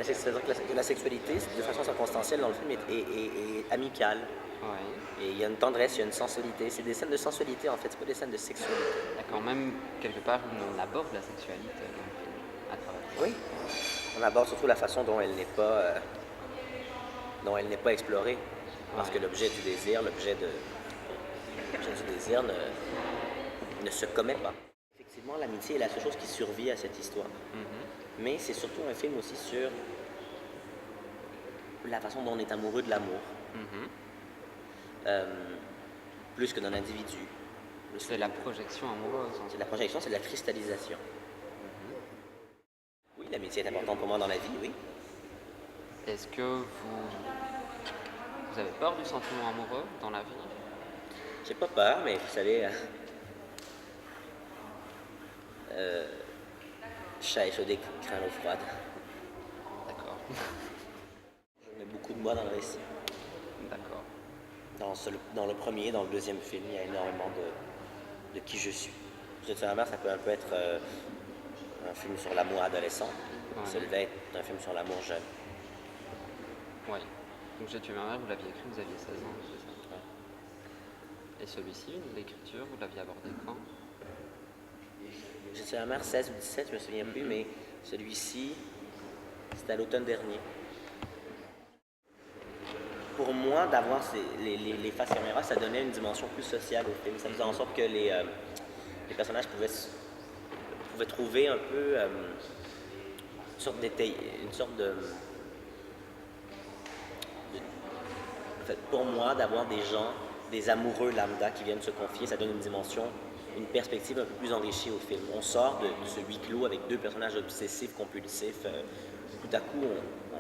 C'est-à-dire que la sexualité, de façon circonstancielle, dans le film, est amicale. Ouais. Et il y a une tendresse, il y a une sensualité. C'est des scènes de sensualité, en fait, c'est pas des scènes de sexualité. D'accord, même quelque part, on aborde la sexualité dans le film, à travers ça. Oui. On aborde surtout la façon dont elle n'est pas explorée. Parce Ouais. que l'objet du désir, ne se commet pas. Effectivement, l'amitié est la seule chose qui survit à cette histoire. Mhm. Mais c'est surtout un film aussi sur la façon dont on est amoureux de l'amour, Mhm. euh, plus que d'un individu. C'est la projection amoureuse. C'est de la projection, c'est de la cristallisation. Oui, l'amitié est importante pour moi dans la vie, oui. Est-ce que vous avez peur du sentiment amoureux dans la vie? J'ai pas peur, mais vous savez, chat échaudé craint l'eau froide. D'accord. Je mets beaucoup de moi dans le récit. D'accord. Dans le premier, dans le deuxième film, il y a énormément de qui je suis. Jeux de sa mère, ça peut un peu être un film sur l'amour adolescent. Ouais. Ça devait être un film sur l'amour jeune. Oui. Donc J'ai tué ma mère, vous l'aviez écrit, vous aviez 16 ans, c'est ça? Ouais. Et celui-ci, l'écriture, vous l'aviez abordé quand? Jeux de sa mère, 16 ou 17, je me souviens plus, mais celui-ci, c'était à l'automne dernier. Pour moi, d'avoir les faces caméra, ça donnait une dimension plus sociale au film. Ça faisait en sorte que les personnages pouvaient trouver un peu une sorte de en fait, pour moi, d'avoir des gens, des amoureux lambda qui viennent se confier, ça donne une dimension, une perspective un peu plus enrichie au film. On sort de ce huis clos avec deux personnages obsessifs, compulsifs. Tout à coup,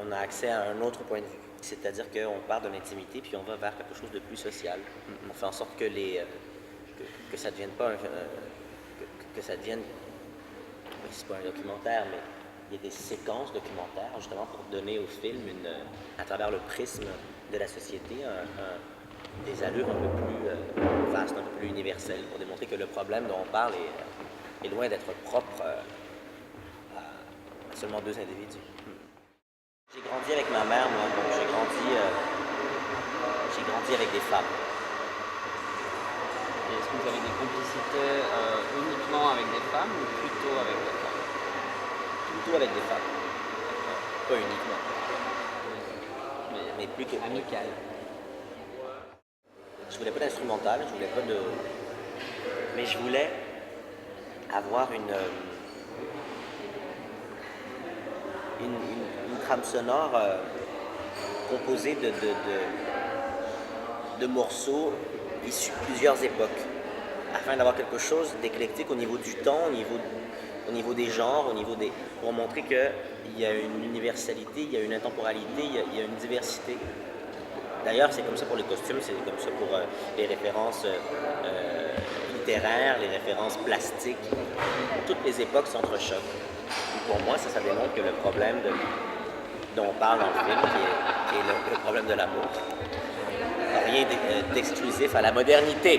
on a accès à un autre point de vue. C'est-à-dire qu'on part de l'intimité puis on va vers quelque chose de plus social. On fait en sorte que que ça devienne pas que ça devienne, c'est pas un documentaire, mais il y a des séquences documentaires justement pour donner au film à travers le prisme de la société des allures un peu plus vastes, un peu plus universelles, pour démontrer que le problème dont on parle est loin d'être propre à seulement deux individus. J'ai grandi avec ma mère, moi, donc j'ai grandi avec des femmes. Et est-ce que vous avez des complicités uniquement avec des femmes ou plutôt avec des femmes? Plutôt avec des femmes. Pas uniquement, mais plutôt. Amical. Je voulais pas d'instrumental, je voulais pas de. Mais je voulais avoir une trame sonore composée de morceaux issus de plusieurs époques, afin d'avoir quelque chose d'éclectique au niveau du ton, au niveau des genres, pour montrer qu'il y a une universalité, il y a une intemporalité, il y a une diversité. D'ailleurs, c'est comme ça pour les costumes, c'est comme ça pour les références littéraires, les références plastiques. Toutes les époques s'entrechoquent. Pour moi, ça démontre que le problème dont on parle dans le film, qui est le problème de l'amour, n'a rien d'exclusif à la modernité.